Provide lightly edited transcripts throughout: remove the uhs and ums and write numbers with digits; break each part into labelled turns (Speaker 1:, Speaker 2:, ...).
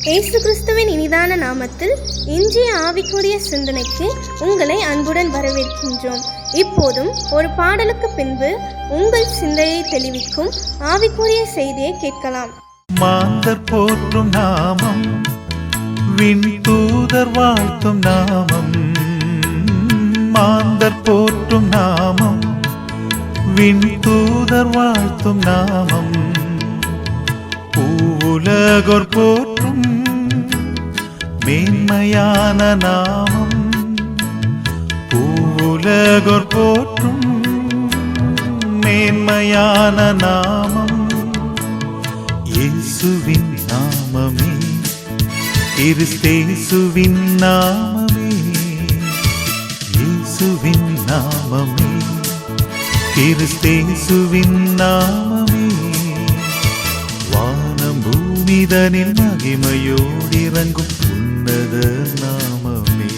Speaker 1: இயேசு கிறிஸ்துவின் இனிதான நாமத்தில் இன்றைய ஆவிக்குரிய சிந்தனைக்கு உங்களை அன்புடன் வரவேற்கின்றோம். இப்போதும் ஒரு பாடலுக்கு பின்பு உங்கள் சிந்தையை தெளிவிக்கும் ஆவிக்குரிய செய்தியை கேட்கலாம்.
Speaker 2: மாந்தர் போற்றும் நாமம், விண் தூதர் வாழ்த்தும் நாமம். மாந்தர் போற்றும் நாமம், விண் தூதர் வாழ்த்தும் நாமம். பூவுலகோர் போற்றும் மேன்மையான நாமம். பூவுலகோர் போற்றும் மேன்மையான நாமம். இயேசுவின் நாமமே, கிறிஸ்தேசுவின் நாமமே. இயேசுவின் நாமமே, கிறிஸ்தேசுவின் நாமமே. வானம் பூமிதனில் மகிமையோடு இறங்கும் உன்னத நாமமே.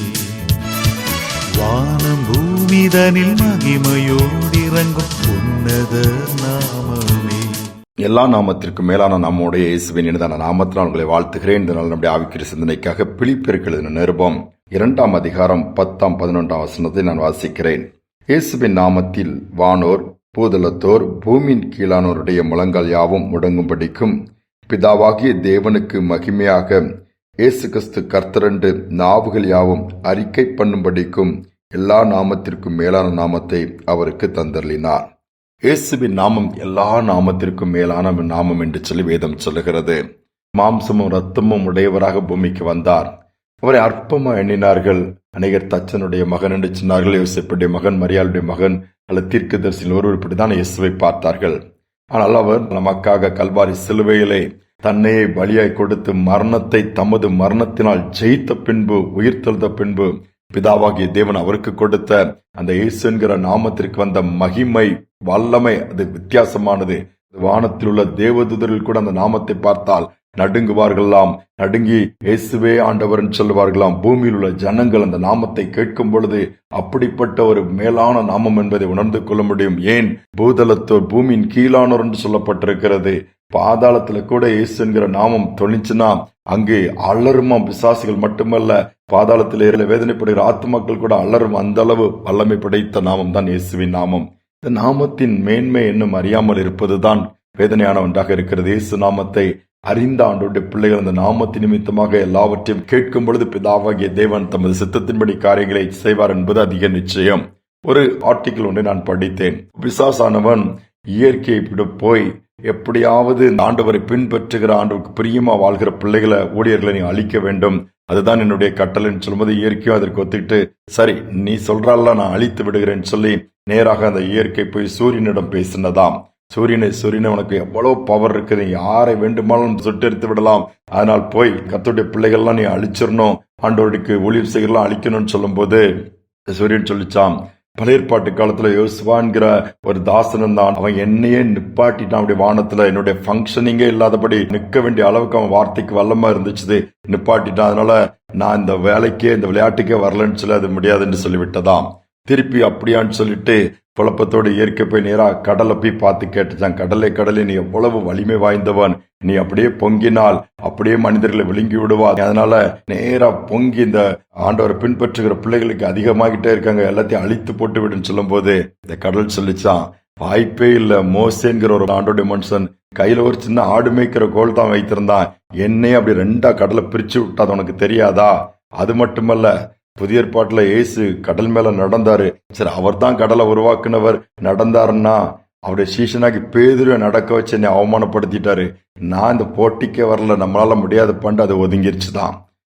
Speaker 2: வானம் பூமிதனில் மகிமையோடு இறங்கும் உன்னத நாமமே.
Speaker 3: எல்லா நாமத்திற்கும் மேலான நம்முடைய இயேசுவின் இனிதான நாமத்தினால் உங்களை வாழ்த்துகிறேன். இந்த நாள் நம்முடைய ஆவிக்குரிய சிந்தனைக்காக பிலிப்பியருக்கு எழுதின நிருபம் 2 அதிகாரம் 10-11 வசனத்தை நான் வாசிக்கிறேன். இயேசுவின் நாமத்தில் வானோர் பூதலத்தோர் பூமியின் கீழானோருடைய முழங்கால் யாவும் முடங்கும்படிக்கும் பிதாவாகிய தேவனுக்கு மகிமையாக இயேசு கிறிஸ்து கர்த்தரென்று நாவுகள் யாவும் அறிக்கை பண்ணும்படிக்கும் எல்லா நாமத்திற்கும் மேலான நாமத்தை அவருக்கு தந்தருளினார். இயேசுவின் நாமம் எல்லா நாமத்திற்கும் மேலான நாமம் என்று சொல்லி வேதம் சொல்லுகிறது. மாம்சமும் இரத்தமும் உடையவராக பூமிக்கு வந்தார். அவரை அற்பமா எண்ணினார்கள். அநேகர் தச்சனுடைய மகன் என்று சொன்னார்கள். யோசேப்புடைய மகன், மரியாளுடைய மகன் அல்லது தீர்க்கதரிசியில் ஒருவர் இப்படிதான் இயேசுவை பார்த்தார்கள். ஆனால் அவர் நமக்காக கல்வாரி சிலுவையிலே தன்னையை பலியாய் கொடுத்து மரணத்தை தமது மரணத்தினால் ஜெயித்த பின்பு, உயிர்த்தெழுந்த பின்பு பிதாவாகிய தேவன் அவருக்கு கொடுத்த அந்த இயேசு என்கிற நாமத்திற்கு வந்த மகிமை, வல்லமை அது வித்தியாசமானது. வானத்தில் உள்ள தேவதூதர்கள் கூட அந்த நாமத்தை பார்த்தால் நடுங்குவார்களாம். நடுங்கி இயேசுவே ஆண்டவர் சொல்லுவார்களாம். பூமியில் உள்ள ஜனங்கள் அந்த நாமத்தை கேட்கும் பொழுது அப்படிப்பட்ட ஒரு மேலான நாமம் என்பதை உணர்ந்து கொள்ள முடியும். ஏன் பூதலத்தோர் பூமியின் கீழானோர் என்று சொல்லப்பட்டிருக்கிறது. பாதாளத்துல கூட இயேசு என்கிற நாமம் தொழிச்சுன்னா அங்கு அலறுமா பிசாசுகள் மட்டுமல்ல, பாதாளத்திலே வேதனைப்படுகிற ஆத்துமாக்கள் கூட அலறும். அந்த அளவு வல்லமை படைத்த நாமம் தான் இயேசுவின் நாமம். இந்த நாமத்தின் மேன்மை என்னும் அறியாமல் இருப்பதுதான் வேதனையான ஒன்றாக இருக்கிறது. இயேசு நாமத்தை அறிந்த ஆண்டோடைய பிள்ளைகள் அந்த நாமத்தின் நிமித்தமாக எல்லாவற்றையும் கேட்கும் பொழுது பிதாவாகிய தேவன் தமது சித்தத்தின்படி காரியங்களை செய்வார் என்பது அதிக நிச்சயம். ஒரு ஆர்டிக்கிள் ஒன்றை நான் படித்தேன். பிசாசானவன் இயற்கையை போய் எப்படியாவது ஆண்டவரை பின்பற்றுகிற, ஆண்டவருக்கு பிரியமா வாழ்கிற பிள்ளைகளை, ஊழியர்களை நீ அழிக்க வேண்டும், அதுதான் என்னுடைய கட்டளைன்னு சொல்லும்போது இயற்கையும் அதற்கு ஒத்துக்கிட்டு சரி நீ சொல்றால நான் அழித்து விடுகிறேன்னு சொல்லி நேராக அந்த இயற்கை போய் சூரியனிடம் பேசினதாம். சூரியனை உனக்கு எவ்வளவு பவர் இருக்குது, யாரை வேண்டுமானாலும் சுட்டெரித்து விடலாம், அதனால் போய் கர்த்தருடைய பிள்ளைகள்லாம் நீ அழிச்சிடணும், ஆண்டவருக்கு ஊழியம் செய்யலாம் அழிக்கணும்னு சொல்லும் போது சூரியன் சொல்லிச்சான், பழைய ஏற்பாட்டு காலத்துல யோசுவான்கிற ஒரு தாசனம் தான், அவன் என்னையே நிப்பாட்டிட்டான். அப்படி வானத்துல என்னுடைய பங்கனிங்கே இல்லாதபடி நிற்க வேண்டிய அளவுக்கு அவன் வார்த்தைக்கு வல்லமா இருந்துச்சு, நிப்பாட்டிட்டான். அதனால நான் இந்த வேலைக்கே இந்த விளையாட்டுக்கே வரலன்னு சொல்லி அது முடியாதுன்னு சொல்லிவிட்டதாம். திருப்பி அப்படியான்னு சொல்லிட்டு குழப்பத்தோடு இயற்கை போய் நேரா கடலை போய் பார்த்து கேட்டுச்சான், கடலே நீ எவ்வளவு வலிமை வாய்ந்தவன், நீ அப்படியே பொங்கினால் அப்படியே மனிதர்களை விழுங்கி விடுவார், அதனால நேரா பொங்கி இந்த ஆண்டவரை பின்பற்றுகிற பிள்ளைகளுக்கு அதிகமாகிட்டே இருக்காங்க, எல்லாத்தையும் அழித்து போட்டு விடுன்னு சொல்லும் போது இந்த கடல் சொல்லிச்சான், வாய்ப்பே இல்ல, மோசேங்கிற ஒரு ஆண்டோடைய மனுஷன் கையில ஒரு சின்ன ஆடு மேய்க்கிற கோல் தான் வைத்திருந்தான், என்னையே அப்படி 2 கடலை பிரிச்சு விட்டாது உனக்கு தெரியாதா? அது மட்டுமல்ல, புதிய ஏற்பாட்டுல இயேசு கடல் மேல நடந்தாரு. சரி, அவர் தான் கடலை உருவாக்குனவர், நடந்தாருன்னா அவருடைய சீஷனாகி பேதுருவை நடக்க வச்சு என்னை அவமானப்படுத்திட்டாரு. நான் இந்த போட்டிக்கே வரல, நம்மளால முடியாத பண்டு அது ஒதுங்கிருச்சுதான்.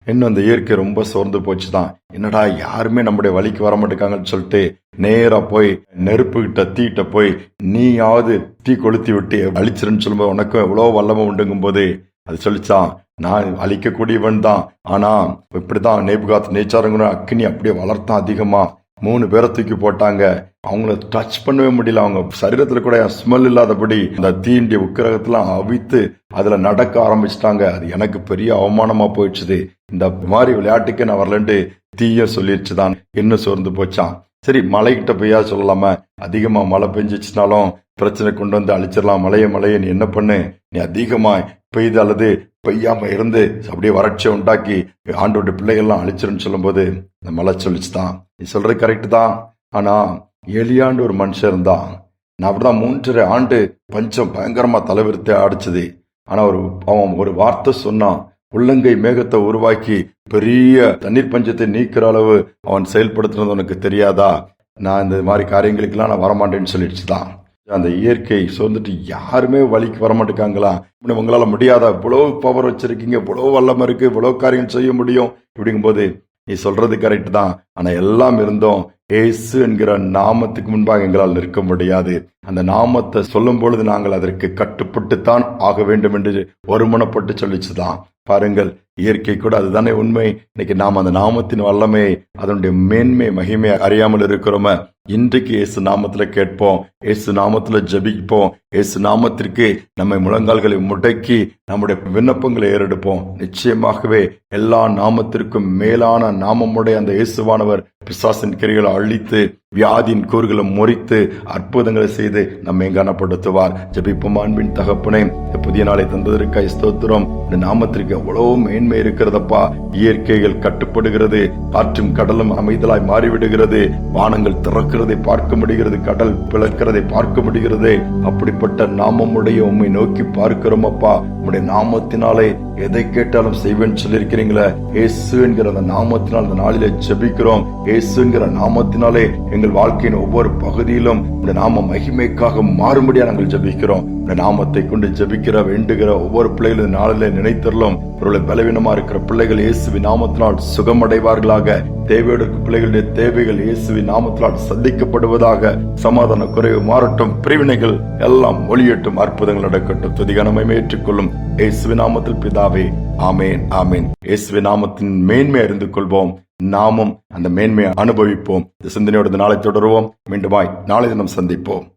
Speaker 3: இன்னும் அந்த இயற்கை ரொம்ப சோர்ந்து போச்சுதான். என்னடா யாருமே நம்முடைய வழிக்கு வர மாட்டேங்காங்கன்னு சொல்லிட்டு நேரா போய் நெருப்பு கிட்ட தீட்ட போய் நீயாவது தீ கொளுத்தி விட்டு அழிச்சிருன்னு சொல்லும்போது உனக்கும் எவ்வளவு வல்லமை உண்டுங்கும் போது அது சொல்லிச்சான், நான் அழிக்கக்கூடியவன் தான், ஆனா இப்படிதான் நேபுகாத் நேச்சாரங்கிற அக்கினி அப்படியே வளர்த்தான் அதிகமா. 3 பேரை தூக்கி போட்டாங்க, அவங்கள டச் பண்ணவே முடியல, அவங்க சரீரத்துல கூட ஸ்மெல் இல்லாதபடி அந்த தீண்டிய உக்கிரகத்தெல்லாம் அவித்து அதுல நடக்க ஆரம்பிச்சிட்டாங்க. அது எனக்கு பெரிய அவமானமா போயிடுச்சு, இந்த மாதிரி விளையாட்டுக்கே நான் வரலன்ட்டு தீய சொல்லிடுச்சுதான். இன்னும் சோர்ந்து போச்சான். சரி, மலைகிட்ட போய்யா சொல்லலாம, அதிகமா மழை பெஞ்சிச்சுனாலும் பிரச்சனை கொண்டு வந்து அழிச்சிடலாம், மலையை நீ என்ன பண்ணு, நீ அதிகமாய் பெய்து அல்லது பெய்யாம இருந்து அப்படியே வறட்சியை உண்டாக்கி ஆண்டோட பிள்ளைகள்லாம் அழிச்சிருன்னு சொல்லும்போது இந்த மலை சொல்லிச்சுதான், நீ சொல்றது கரெக்ட் தான். ஆனா எலியாண்டு ஒரு மனுஷன் இருந்தான். நான் அப்படிதான் 3.5 ஆண்டு பஞ்சம் பயங்கரமா தலைவிரித்து அடிச்சது. ஆனா அவன் ஒரு வார்த்தை சொன்னான். உள்ளங்கை மேகத்தை உருவாக்கி பெரிய தண்ணீர் பஞ்சத்தை நீக்கிற அளவு அவன் செயல்படுத்துறது உனக்கு தெரியாதா? நான் இந்த மாதிரி காரியங்களுக்கெல்லாம் நான் வரமாட்டேன்னு சொல்லிடுச்சுதான். அந்த இயற்கை சோர்ந்துட்டு யாருமே வழிக்கு வரமாட்டேங்காங்களா? உங்களால முடியாதா? இவ்வளவு பவர் வச்சிருக்கீங்க, இவ்வளவு வல்லமை இருக்கு, இவ்வளவு காரியம் செய்ய முடியும். இப்படிங்கும் போது நீ சொல்றது கரெக்ட் தான். ஆனா எல்லாம் இருந்தோம் இயேசு என்கிற நாமத்துக்கு முன்பாக எங்களால் நிற்க முடியாது. அந்த நாமத்தை சொல்லும் பொழுது நாங்கள் அதற்கு கட்டுப்பட்டுத்தான் ஆக வேண்டும் என்று ஒருமனப்பட்டு சொல்லிச்சுதான். பாருங்கள், இயற்கை கூட அதுதானே உண்மை. இன்னைக்கு நாம் அந்த நாமத்தின் வல்லமை, அதனுடைய மேன்மை மகிமை அறியாமல் இருக்கிறோம. இன்றைக்கு இயேசு நாமத்துல கேட்போம், இயேசு நாமத்துல ஜெபிப்போம், இயேசு நாமத்திற்கு நம்மை முழங்கால்களை முடக்கி நம்முடைய விண்ணப்பங்களை ஏறெடுப்போம். நிச்சயமாகவே எல்லா நாமத்திற்கும் மேலான நாமமுடைய அந்த இயேசுவானவர் பிசாசின் கிரிகளை அழித்து வியாதியின் கூறுகளை முறித்து அற்புதங்களை செய்து நம்மை கனப்படுத்துவார். ஜெபிப்போம். அன்பின் தகப்பனே, இந்த புதிய நாளை தந்ததற்காக ஸ்தோத்திரம். இந்த நாமத்திற்கு எவ்வளவு மேன்மை இருக்கிறதப்பா. இயற்கைகள் கட்டுப்படுகிறது, காற்றும் கடலும் அமைதலாய் மாறிவிடுகிறது, வானங்கள் திறக்கிறதை பார்க்க முடிகிறது, கடல் பிளக்கிறதை பார்க்க முடிகிறது. அப்படிப்பட்ட நாமமுடைய உம்மை நோக்கி பார்க்கிறோம் அப்பா. உம்முடைய நாமத்தினாலே எதை கேட்டாலும் செய்வேன்னு சொல்லியிருக்கிறீங்களே. இயேசு என்கிற அந்த நாமத்தினால் அந்த நாளிலே ஜெபிக்கிறோம். இயேசு என்கிற நாமத்தினாலே எங்கள் வாழ்க்கையின் ஒவ்வொரு பகுதியிலும் இந்த நாம மகிமைக்காக மாறும்படியா நாங்கள் ஜெபிக்கிறோம். இந்த நாமத்தை கொண்டு ஜெபிக்கிற வேண்டுகிற ஒவ்வொரு பிள்ளைகளும் நாளிலே நினைத்தரலும். ஒருவேளை பலவீனமா இருக்கிற பிள்ளைகள் இயேசுவின் நாமத்தினால் சுகமடைவார்களாக. தேவையோடு இருக்கிற பிள்ளைகளுடைய தேவைகள் இயேசுவின் நாமத்தினால் சந்திக்கப்படுவதாக. சமாதான குறைவு மாறட்டும், பிரிவினைகள் எல்லாம் ஒளியட்டும், அற்புதங்கள் நடக்கட்டும். துதிகனமை ஏற்றுக்கொள்ளும் இயேசுவின் நாமத்தில் பிதாவே, ஆமேன், ஆமேன். இயேசுவின் நாமத்தின் மேன்மை அறிந்து கொள்வோம், நாமும் அந்த மேன்மையை அனுபவிப்போம். இந்த சிந்தனையோடு நாளை தொடருவோம். மீண்டுமாய் நாளை தினம் சந்திப்போம்.